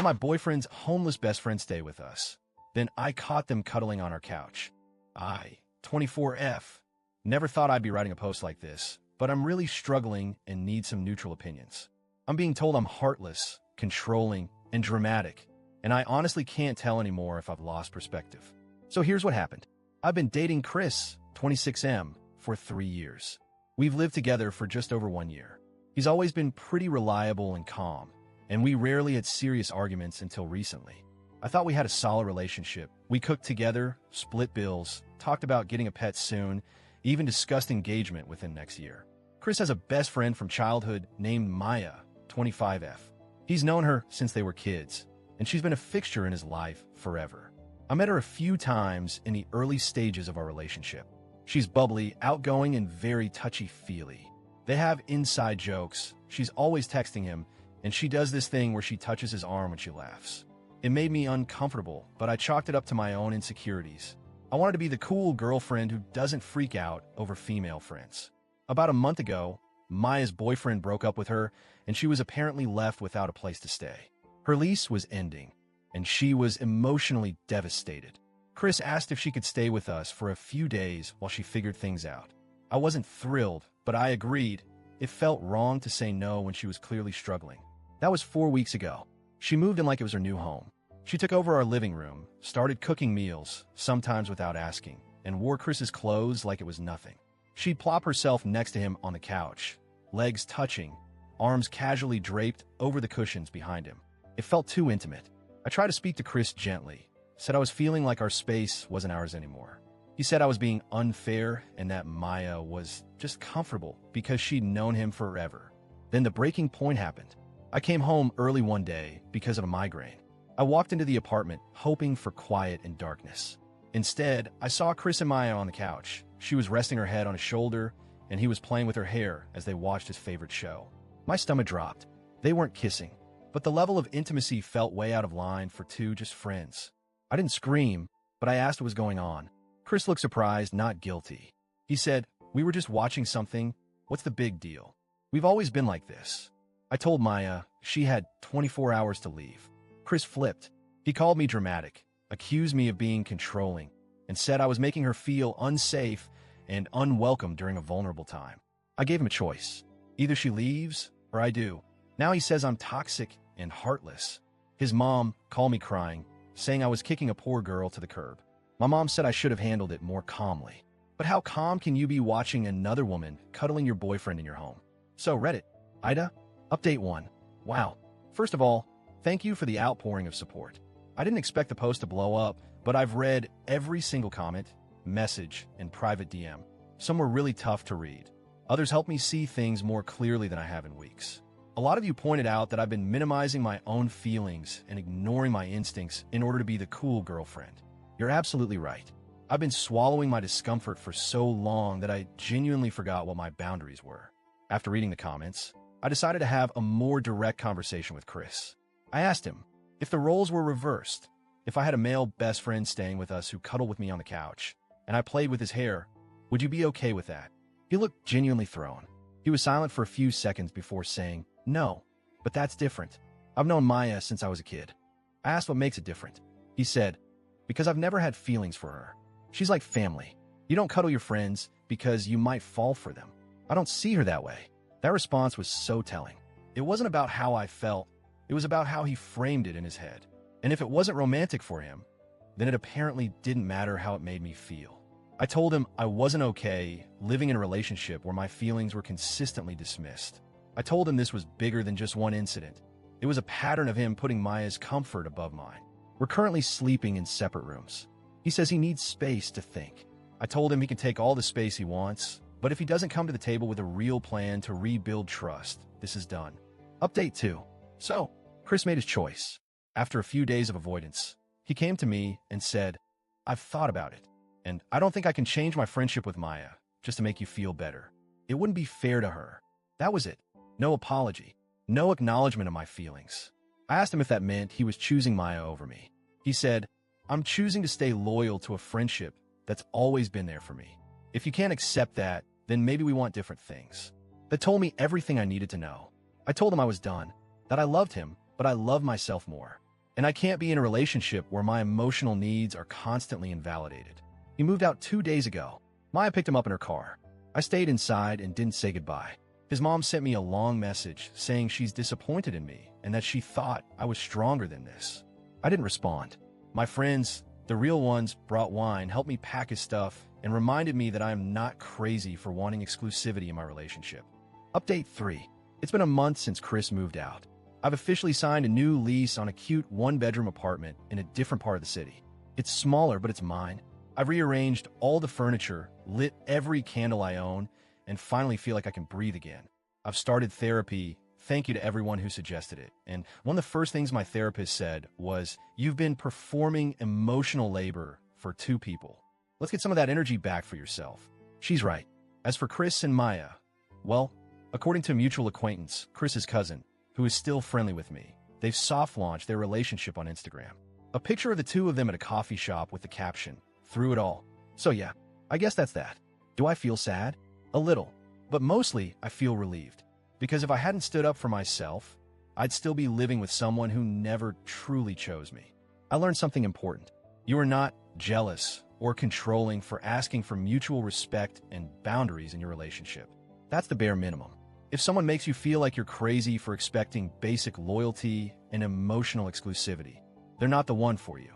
let my boyfriend's homeless best friend stay with us. Then I caught them cuddling on our couch. 24F. Never thought I'd be writing a post like this, but I'm really struggling and need some neutral opinions. I'm being told I'm heartless, controlling, and dramatic, and I honestly can't tell anymore if I've lost perspective. So here's what happened. I've been dating Chris, 26M, for 3 years. We've lived together for just over 1 year. He's always been pretty reliable and calm, and we rarely had serious arguments until recently. I thought we had a solid relationship. We cooked together, split bills, talked about getting a pet soon, even discussed engagement within next year. Chris has a best friend from childhood named Maya, 25F. He's known her since they were kids, and she's been a fixture in his life forever. I met her a few times in the early stages of our relationship. She's bubbly, outgoing, and very touchy-feely. They have inside jokes. She's always texting him, and she does this thing where she touches his arm when she laughs. It made me uncomfortable, but I chalked it up to my own insecurities. I wanted to be the cool girlfriend who doesn't freak out over female friends. About a month ago, Maya's boyfriend broke up with her, and she was apparently left without a place to stay. Her lease was ending, and she was emotionally devastated. Chris asked if she could stay with us for a few days while she figured things out. I wasn't thrilled, but I agreed. It felt wrong to say no when she was clearly struggling. That was 4 weeks ago. She moved in like it was her new home. She took over our living room, started cooking meals, sometimes without asking, and wore Chris's clothes like it was nothing. She'd plop herself next to him on the couch, legs touching, arms casually draped over the cushions behind him. It felt too intimate. I tried to speak to Chris gently, said I was feeling like our space wasn't ours anymore. He said I was being unfair and that Maya was just comfortable because she'd known him forever. Then the breaking point happened. I came home early one day because of a migraine. I walked into the apartment hoping for quiet and darkness. Instead, I saw Chris and Maya on the couch. She was resting her head on his shoulder, and he was playing with her hair as they watched his favorite show. My stomach dropped. They weren't kissing, but the level of intimacy felt way out of line for two just friends. I didn't scream, but I asked what was going on. Chris looked surprised, not guilty. He said, "We were just watching something. What's the big deal? We've always been like this." I told Maya she had 24 hours to leave. Chris flipped. He called me dramatic, accused me of being controlling, and said I was making her feel unsafe and unwelcome during a vulnerable time. I gave him a choice. Either she leaves or I do. Now he says I'm toxic and heartless. His mom called me crying, saying I was kicking a poor girl to the curb. My mom said I should have handled it more calmly. But how calm can you be watching another woman cuddling your boyfriend in your home? So Reddit, Ida, Update 1. Wow. First of all, thank you for the outpouring of support. I didn't expect the post to blow up, but I've read every single comment, message, and private DM. Some were really tough to read. Others helped me see things more clearly than I have in weeks. A lot of you pointed out that I've been minimizing my own feelings and ignoring my instincts in order to be the cool girlfriend. You're absolutely right. I've been swallowing my discomfort for so long that I genuinely forgot what my boundaries were. After reading the comments, I decided to have a more direct conversation with Chris. I asked him, if the roles were reversed, if I had a male best friend staying with us who cuddled with me on the couch, and I played with his hair, would you be okay with that? He looked genuinely thrown. He was silent for a few seconds before saying, no, but that's different. I've known Maya since I was a kid. I asked what makes it different. He said, because I've never had feelings for her. She's like family. You don't cuddle your friends because you might fall for them. I don't see her that way. That response was so telling. It wasn't about how I felt. It was about how he framed it in his head. And if it wasn't romantic for him, then it apparently didn't matter how it made me feel. I told him I wasn't okay living in a relationship where my feelings were consistently dismissed. I told him this was bigger than just one incident. It was a pattern of him putting Maya's comfort above mine. We're currently sleeping in separate rooms. He says he needs space to think. I told him he can take all the space he wants, but if he doesn't come to the table with a real plan to rebuild trust, this is done. Update 2. So, Chris made his choice. After a few days of avoidance, he came to me and said, I've thought about it, and I don't think I can change my friendship with Maya just to make you feel better. It wouldn't be fair to her. That was it. No apology. No acknowledgement of my feelings. I asked him if that meant he was choosing Maya over me. He said, I'm choosing to stay loyal to a friendship that's always been there for me. If you can't accept that, then maybe we want different things. That told me everything I needed to know. I told him I was done, that I loved him, but I loved myself more. And I can't be in a relationship where my emotional needs are constantly invalidated. He moved out 2 days ago. Maya picked him up in her car. I stayed inside and didn't say goodbye. His mom sent me a long message saying she's disappointed in me and that she thought I was stronger than this. I didn't respond. My friends, the real ones, brought wine, helped me pack his stuff, and reminded me that I am not crazy for wanting exclusivity in my relationship. Update 3. It's been a month since Chris moved out. I've officially signed a new lease on a cute one-bedroom apartment in a different part of the city. It's smaller, but it's mine. I've rearranged all the furniture, lit every candle I own, and finally feel like I can breathe again. I've started therapy. Thank you to everyone who suggested it. And one of the first things my therapist said was, "You've been performing emotional labor for 2 people. Let's get some of that energy back for yourself." She's right. As for Chris and Maya, well, according to a mutual acquaintance, Chris's cousin, who is still friendly with me, they've soft-launched their relationship on Instagram. A picture of the 2 of them at a coffee shop with the caption, "Through it all." So yeah, I guess that's that. Do I feel sad? A little. But mostly, I feel relieved. Because if I hadn't stood up for myself, I'd still be living with someone who never truly chose me. I learned something important. You are not jealous or controlling for asking for mutual respect and boundaries in your relationship. That's the bare minimum. If someone makes you feel like you're crazy for expecting basic loyalty and emotional exclusivity, they're not the one for you.